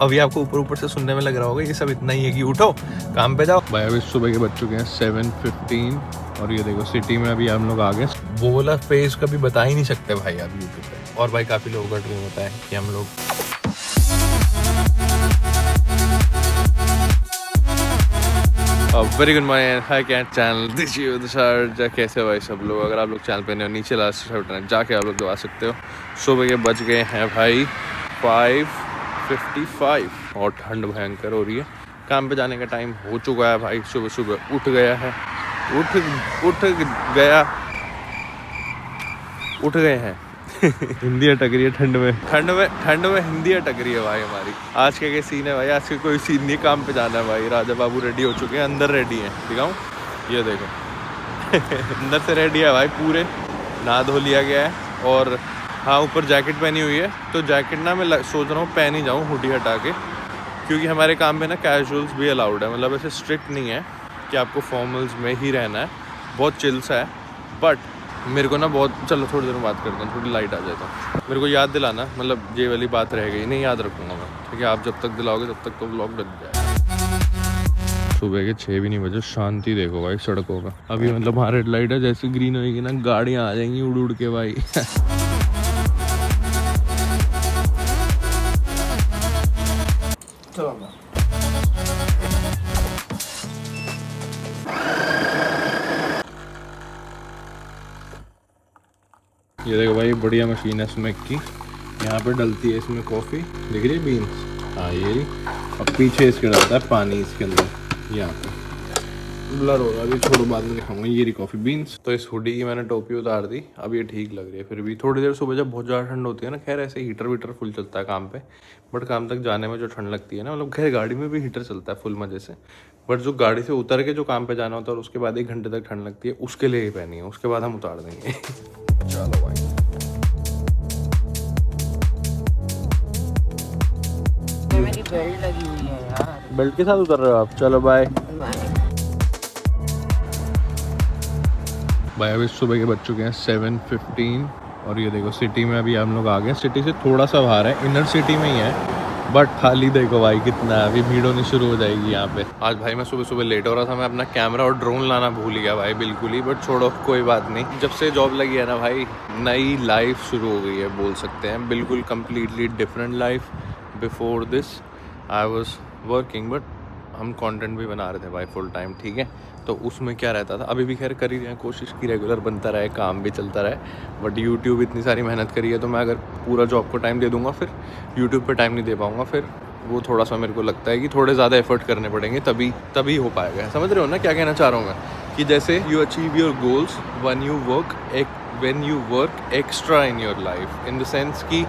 अभी आपको ऊपर ऊपर से सुनने में लग रहा होगा ये सब इतना ही है कि उठो काम पे जाओ। भाई अभी सुबह के बज चुके हैं 7:15 और ये देखो सिटी में अभी हम लोग आ गए। वो वाला फेज कभी बता ही नहीं सकते भाई आप यूट्यूब पे। और भाई काफ़ी लोगों का ड्रीम होता है कि हम लोग very good morning hi cat channel this you sir. कैसे भाई सब लोग? अगर आप लोग चैनल पे नए हो नीचे लास्ट बटन जाके आप लोग दबा सकते हो। सुबह के बज गए हैं भाई 5:55 और ठंड भयंकर हो रही है। काम पे जाने का टाइम हो चुका है भाई। सुबह सुबह उठ गया है, उठ गए हैं हिंदी अटक रही है ठंड में हिंदी अटक रही है भाई हमारी। आज के सीन है भाई, आज के कोई सीन नहीं, काम पे जाना है भाई। राजा बाबू रेडी हो चुके हैं, अंदर रेडी हैं, दिखाऊं ये देखो अंदर से रेडी है भाई पूरे, नहा धो लिया गया है। और हाँ ऊपर जैकेट पहनी हुई है, तो जैकेट ना मैं सोच रहा हूँ पहन ही जाऊँ हुडी हटा के, क्योंकि हमारे काम में ना कैजुअल्स भी अलाउड है। मतलब ऐसे स्ट्रिक्ट नहीं है कि आपको फॉर्मल्स में ही रहना है, बहुत चिल्स है। बट मेरे को ना बहुत, चलो थोड़ी देर में बात करता हूँ, थोड़ी लाइट आ जाता हूँ। मेरे को याद दिलाना, मतलब ये वाली बात रह गई, नहीं याद रखूँगा मैं, ठीक है? आप जब तक दिलाओगे तब तक तो व्लॉग बन जाएगा। सुबह के 6 भी नहीं बजे, शांति देखो भाई सड़कों का। अभी मतलब वहाँ रेड लाइट है, जैसे ग्रीन होगी ना गाड़ियाँ आ जाएंगी उड़ उड़ के भाई ये देखो भाई बढ़िया मशीन है स्मैक की। यहाँ पे डलती है इसमें कॉफ़ी, दिख रही है बीन्स, हाँ ये। और पीछे इसके डलता है पानी इसके अंदर, यहाँ पे ब्लर होगा, अभी छोड़ो बाद में दिखाऊंगा। ये रही कॉफ़ी बीन्स। तो इस हुडी की मैंने टोपी उतार दी, अब ये ठीक लग रही है। फिर भी थोड़ी देर सुबह जब बहुत ज़्यादा ठंड होती है ना, खैर ऐसे हीटर वीटर फुल चलता है काम पे, बट काम तक जाने में जो ठंड लगती है ना, मतलब खैर गाड़ी में भी हीटर चलता है फुल मज़े से, बट जो गाड़ी से उतर के जो काम पे जाना होता है और उसके बाद 1 घंटे तक ठंड लगती है, उसके लिए ही पहनी है। उसके बाद हम उतार देंगे चलो भाई। मेरी बेल्ट लगी हुई है यार। बेल्ट के साथ उतर रहे हो आप? चलो बाय। भाई अभी सुबह के बज चुके हैं 7:15 और ये देखो सिटी में अभी हम लोग आ गए। सिटी से थोड़ा सा बाहर है, इनर सिटी में ही है, बट खाली देखो भाई कितना है। अभी भीड़ होनी शुरू हो जाएगी यहाँ पे। आज भाई मैं सुबह सुबह लेट हो रहा था, मैं अपना कैमरा और ड्रोन लाना भूल गया भाई बिल्कुल ही, बट छोड़ो कोई बात नहीं। जब से जॉब लगी है ना भाई, नई लाइफ शुरू हो गई है बोल सकते हैं, बिल्कुल completely different life. Before this I was working, but हम कंटेंट भी बना रहे थे भाई फुल टाइम, ठीक है? तो उसमें क्या रहता था, अभी भी खैर कर ही रहे हैं कोशिश की रेगुलर बनता रहे, काम भी चलता रहे, बट यूट्यूब इतनी सारी मेहनत करी है, तो मैं अगर पूरा जॉब को टाइम दे दूंगा फिर यूट्यूब पे टाइम नहीं दे पाऊंगा। फिर वो थोड़ा सा मेरे को लगता है कि थोड़े ज़्यादा एफर्ट करने पड़ेंगे, तभी हो पाएगा। समझ रहे हो ना क्या कहना चाह रहा हूँ मैं? कि जैसे you achieve your goals when you work extra in your life, in the sense कि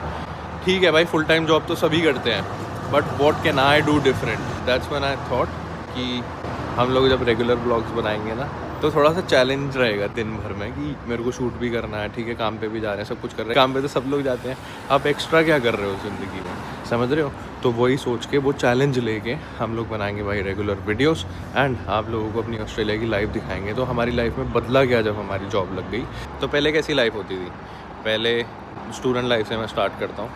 ठीक है भाई फुल टाइम जॉब तो सभी करते हैं, but what can I do different. That's when I thought कि हम लोग जब रेगुलर ब्लॉग्स बनाएंगे ना, तो थोड़ा सा चैलेंज रहेगा दिन भर में कि मेरे को शूट भी करना है, ठीक है? काम पे भी जा रहे हैं, सब कुछ कर रहे हैं, काम पे तो सब लोग जाते हैं, आप एक्स्ट्रा क्या कर रहे हो ज़िंदगी में, समझ रहे हो? तो वही सोच के वो चैलेंज लेके हम लोग बनाएंगे भाई रेगुलर वीडियोस एंड आप लोगों को अपनी ऑस्ट्रेलिया की लाइफ दिखाएंगे। तो हमारी लाइफ में बदला गया जब हमारी जॉब लग गई। तो पहले कैसी लाइफ होती थी? पहले स्टूडेंट लाइफ से मैं स्टार्ट करता हूँ।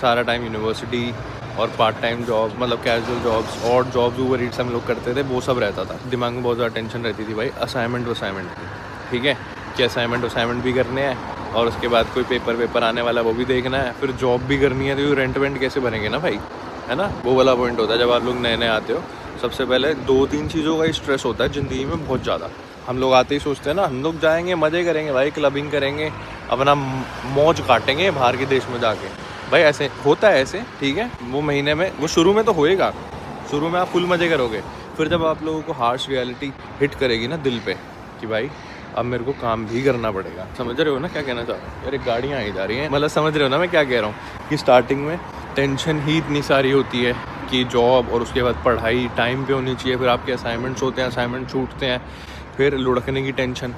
सारा टाइम यूनिवर्सिटी और पार्ट टाइम जॉब, मतलब कैजुअल जॉब्स और जॉब्स ऊबर ईट्स हम लोग करते थे, वो सब रहता था। दिमाग में बहुत ज़्यादा टेंशन रहती थी भाई असाइनमेंट की, ठीक है? कि असाइनमेंट भी करने हैं और उसके बाद कोई पेपर आने वाला वो भी देखना है, फिर जॉब भी करनी है, तो रेंट वेंट कैसे बनेंगे ना भाई, है ना? वो वाला पॉइंट होता है जब आप लोग नए नए आते हो। सबसे पहले 2-3 चीज़ों का स्ट्रेस होता है ज़िंदगी में बहुत ज़्यादा। हम लोग आते ही सोचते हैं ना, हम लोग जाएंगे मज़े करेंगे भाई, क्लबिंग करेंगे, अपना मौज काटेंगे बाहर के देश में जाके। भाई ऐसे होता है, ऐसे ठीक है? वो महीने में, वो शुरू में तो होएगा, शुरू में आप फुल मज़े करोगे, फिर जब आप लोगों को हार्श रियलिटी हिट करेगी ना दिल पे कि भाई अब मेरे को काम भी करना पड़ेगा। समझ रहे हो ना क्या कहना चाह रहा हूँ? अरे गाड़ियाँ आई जा रही हैं, मतलब समझ रहे हो ना मैं क्या कह रहा हूँ? कि स्टार्टिंग में टेंशन ही इतनी सारी होती है कि जॉब और उसके बाद पढ़ाई टाइम पे होनी चाहिए, फिर आपके असाइनमेंट्स होते हैं, असाइनमेंट छूटते हैं, फिर लुढ़कने की टेंशन।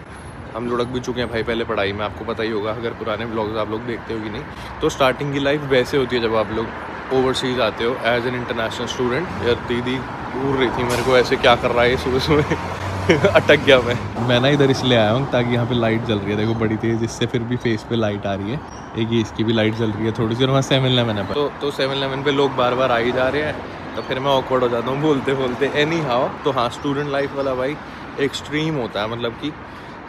हम लुढ़क भी चुके हैं भाई पहले पढ़ाई में, आपको पता ही होगा अगर पुराने ब्लॉग्स आप लोग देखते हो कि नहीं। तो स्टार्टिंग की लाइफ वैसे होती है जब आप लोग ओवरसीज़ आते हो एज एन इंटरनेशनल स्टूडेंट। यार दीदी घूर रही थी मेरे को, ऐसे क्या कर रहा है ये सुबह सुबह अटक गया मैं ना इधर इसलिए आया हूँ ताकि यहाँ पे लाइट जल रही है, देखो बड़ी तेज़, इससे फिर भी फेस पे लाइट आ रही है। एक ये इसकी भी लाइट जल रही है थोड़ी सी, और वहाँ 7-Eleven है। तो 7-Eleven पे लोग बार बार आ ही जा रहे हैं, तो फिर मैं ऑकवर्ड हो जाता हूँ बोलते बोलते। एनी हाउ, तो हाँ, स्टूडेंट लाइफ वाला भाई एक्सट्रीम होता है। मतलब कि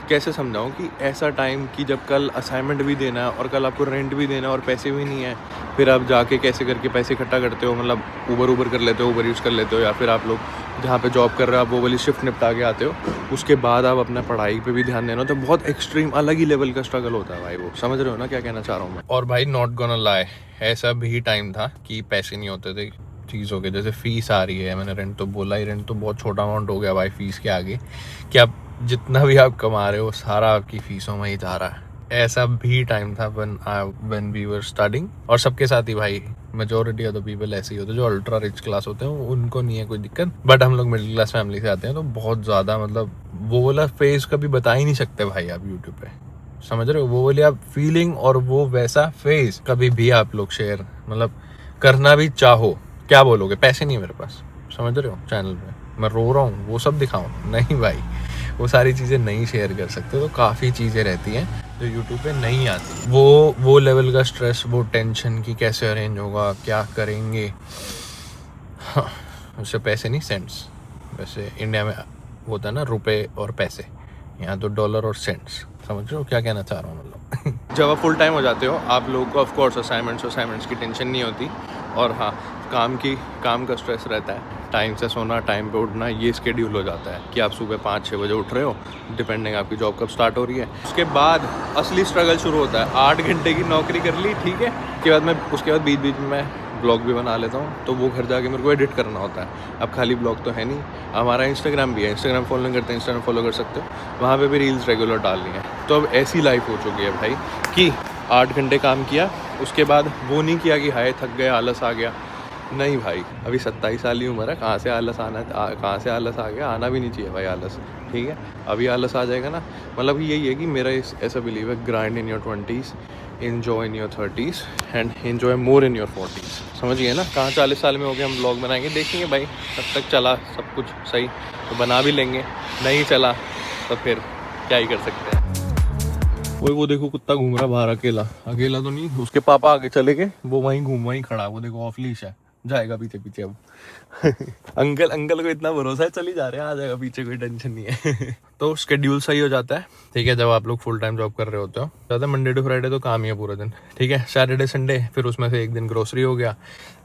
कैसे समझाऊँ कि ऐसा टाइम कि जब कल असाइनमेंट भी देना है और कल आपको रेंट भी देना है और पैसे भी नहीं है, फिर आप जाके कैसे करके पैसे इकट्ठा करते हो। मतलब ऊबर कर लेते हो, ऊबर यूज़ कर लेते हो, या फिर आप लोग जहाँ पे जॉब कर रहे हो आप वो वाली शिफ्ट निपटा के आते हो। उसके बाद आप अपना पढ़ाई पे भी ध्यान देना, तो बहुत एक्सट्रीम अलग ही लेवल का स्ट्रगल होता है भाई। वो समझ रहे हो ना क्या कहना चाह रहा हूँ मैं। और भाई नॉट गोना लाई, ऐसा भी टाइम था कि पैसे नहीं होते थे चीज़ों के। जैसे फ़ीस आ रही है, मैंने रेंट तो बोला ही, रेंट तो बहुत छोटा अमाउंट हो गया भाई फ़ीस के आगे, कि आप जितना भी आप कमा रहे हो सारा आपकी फ़ीसों में ही जा रहा है। ऐसा भी टाइम था व्हेन वी वर स्टार्टिंग। और सबके साथ ही भाई, मेजोरिटी ऑफ द पीपल ऐसे ही होते हैं। जो अल्ट्रा रिच क्लास होते हैं उनको नहीं है कोई दिक्कत, बट हम लोग मिडिल क्लास फैमिली से आते हैं तो बहुत ज़्यादा, मतलब वो वाला फेज कभी बता ही नहीं सकते भाई आप यूट्यूब पे। समझ रहे हो, वो वाली आप फीलिंग और वो वैसा फेज कभी भी आप लोग शेयर मतलब करना भी चाहो, क्या बोलोगे, पैसे नहीं है मेरे पास। समझ रहे हो, चैनल पे मैं रो रहा हूँ वो सब दिखाऊं? नहीं भाई, वो सारी चीज़ें नहीं शेयर कर सकते। तो काफ़ी चीज़ें रहती हैं जो यूट्यूब पे नहीं आती। वो लेवल का स्ट्रेस, वो टेंशन कि कैसे अरेंज होगा, क्या करेंगे। हाँ, उससे पैसे नहीं, सेंट्स। वैसे इंडिया में होता है ना रुपए और पैसे, यहाँ तो डॉलर और सेंट्स। समझ रहे हो क्या कहना चाह रहा हूँ मतलब। जब आप फुल टाइम हो जाते हो आप लोगों को ऑफकोर्स असाइनमेंट्स की टेंशन नहीं होती। और हाँ, काम का स्ट्रेस रहता है। टाइम से सोना, टाइम पे उठना, ये स्केड्यूल हो जाता है कि आप सुबह 5-6 बजे उठ रहे हो, डिपेंडिंग आपकी जॉब कब स्टार्ट हो रही है। उसके बाद असली स्ट्रगल शुरू होता है। 8 घंटे की नौकरी कर ली, ठीक है, उसके बाद बीच बीच में मैं ब्लॉग भी बना लेता हूँ, तो वो घर जाके मेरे को एडिट करना होता है। अब खाली ब्लॉग तो है नहीं, हमारा इंस्टाग्राम भी है, इंस्टाग्राम फॉलो नहीं करते, इंस्टाग्राम फॉलो कर सकते हो, वहाँ पे भी रील्स रेगुलर डालनी है। तो अब ऐसी लाइफ हो चुकी है भाई कि 8 घंटे काम किया, उसके बाद वो नहीं किया कि हाय थक गए, आलस आ गया। नहीं भाई, अभी 27 साल की उम्र है, कहाँ से आलस आ गया? आना भी नहीं चाहिए भाई आलस, ठीक है। अभी आलस आ जाएगा ना, मतलब यही है कि मेरा ऐसा बिलीव है, grind in your 20s, enjoy in your 30s and enjoy more in your 40s। समझिए ना, कहाँ 40 साल में हो गए हम ब्लॉग बनाएंगे, देखेंगे भाई तब तक चला सब कुछ सही तो बना भी लेंगे, नहीं चला तो फिर क्या ही कर सकते हैं। वो देखो कुत्ता घूम रहा बाहर अकेला तो नहीं, उसके पापा आगे चले गए, वो वहीं खड़ा, वो देखो ऑफ लीश है, जाएगा पीछे पीछे अब। अंकल को इतना भरोसा है, चल ही जा रहे हैं, आ जाएगा पीछे, कोई टेंशन नहीं है। तो शेड्यूल सही हो जाता है, ठीक है, जब आप लोग फुल टाइम जॉब कर रहे होते हो। ज़्यादा मंडे टू फ्राइडे तो काम ही है पूरा दिन, ठीक है। सैटरडे संडे फिर उसमें से एक दिन ग्रोसरी हो गया,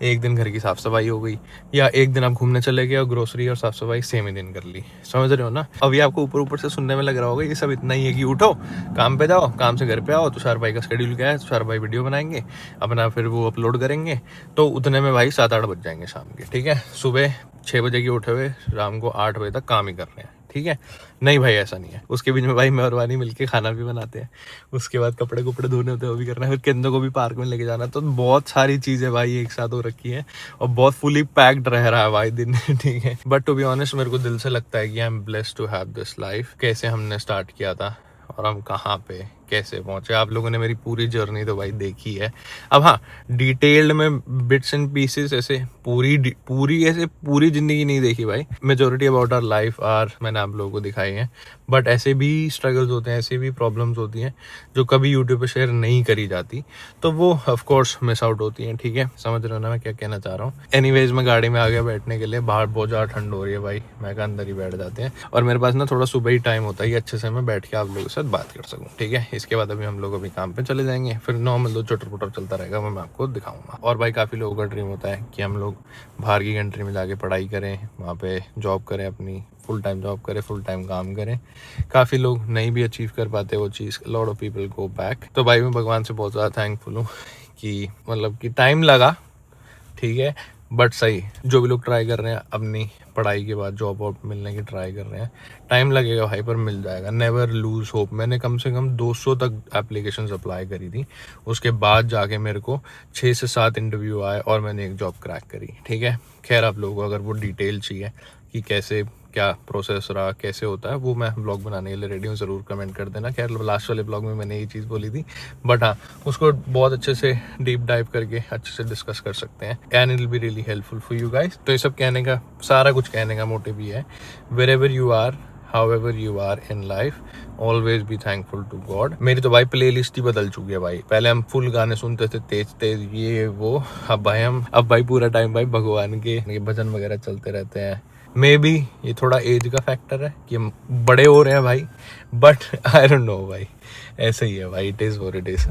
एक दिन घर की साफ सफाई हो गई, या एक दिन आप घूमने चले गए और ग्रोसरी और साफ सफाई सेम ही दिन कर ली। समझ रहे हो ना। अभी आपको ऊपर से सुनने में लग रहा होगा ये सब इतना ही है कि उठो, काम पे जाओ, काम से घर पे आओ, तुषार भाई का शेड्यूल क्या है, तुषार भाई वीडियो बनाएंगे अपना, फिर वो अपलोड करेंगे, तो उतने में भाई 7-8 बज जाएंगे शाम के, ठीक है। सुबह 6 बजे की उठे हुए शाम को 8 बजे तक काम ही कर रहे हैं, ठीक है। नहीं भाई, ऐसा नहीं है। उसके बीच में भाई मैं और वानी मिलके खाना भी बनाते हैं, उसके बाद कपड़े धोने होते हैं, वो भी करना है, फिर केंद्र को भी पार्क में लेके जाना। तो बहुत सारी चीज़ें भाई एक साथ हो रखी है और बहुत फुली पैक्ड रह रहा है भाई दिन, ठीक है। बट टू बी ऑनेस्ट, मेरे को दिल से लगता है कि I am blessed to have this life. कैसे हमने स्टार्ट किया था और हम कहाँ पे कैसे पहुंचे, आप लोगों ने मेरी पूरी जर्नी तो भाई देखी है। अब हाँ, डिटेल्ड में बिट्स एंड पीसेस ऐसे पूरी जिंदगी नहीं देखी भाई। मेजोरिटी अबाउट आवर लाइफ मैंने आप लोगों को दिखाई है, बट ऐसे भी स्ट्रगल्स होते हैं, ऐसे भी प्रॉब्लम्स होती हैं जो कभी यूट्यूब पे शेयर नहीं करी जाती, तो वो ऑफकोर्स मिस आउट होती हैं, ठीक है। समझ रहे हो ना मैं क्या कहना चाह रहा हूँ। एनीवेज, मैं गाड़ी में आ गया बैठने के लिए, बाहर बहुत ज़्यादा ठंड हो रही है भाई, मैं कहा अंदर ही बैठ जाते हैं। और मेरे पास ना थोड़ा सुबह ही टाइम होता है, ये अच्छे से मैं बैठ के आप लोगों के साथ बात कर सकूँ, ठीक है। इसके बाद अभी हम लोग अभी काम पे चले जाएंगे, फिर नॉर्मल जो चटर पुटर चलता रहेगा वो मैं आपको दिखाऊंगा। और भाई काफ़ी लोगों का ड्रीम होता है कि हम लोग बाहर की कंट्री में जाके पढ़ाई करें, वहाँ पे जॉब करें, अपनी फुल टाइम जॉब करें, फुल टाइम काम करें। काफ़ी लोग नहीं भी अचीव कर पाते वो चीज़, lot of people go back. तो भाई मैं भगवान से बहुत ज़्यादा थैंकफुल हूँ कि मतलब कि टाइम लगा, ठीक है, बट सही। जो भी लोग ट्राई कर रहे हैं अपनी पढ़ाई के बाद जॉब वॉब मिलने की ट्राई कर रहे हैं, टाइम लगेगा भाई पर मिल जाएगा। Never lose hope. मैंने कम से कम 200 तक एप्लीकेशंस अप्लाई करी थी, उसके बाद जाके मेरे को 6 से 7 इंटरव्यू आए और मैंने एक जॉब क्रैक करी, ठीक है। खैर, आप लोगों को अगर वो डिटेल चाहिए कि कैसे क्या प्रोसेस रहा, कैसे होता है, वो मैं ब्लॉग बनाने के लिए रेडी हूँ, ज़रूर कमेंट कर देना। खैर, लास्ट वाले ब्लॉग में मैंने ये चीज़ बोली थी, बट हाँ, उसको बहुत अच्छे से डीप डाइव करके अच्छे से डिस्कस कर सकते हैं, and it will be really helpful for you guys. तो ये सब कहने का, सारा कुछ कहने का मोटिव ये है, wherever you are, however you are in life, always be thankful to God. मेरी तो भाई प्लेलिस्ट ही बदल चुकी है भाई। पहले हम फुल गाने सुनते थे, तेज तेज ये वो। अब भाई पूरा टाइम भाई भगवान के भजन वगैरह चलते रहते हैं। मे बी ये थोड़ा एज का फैक्टर है कि हम बड़े हो रहे हैं भाई, बट आई डोंट नो भाई, ऐसे ही है भाई, it is what it is.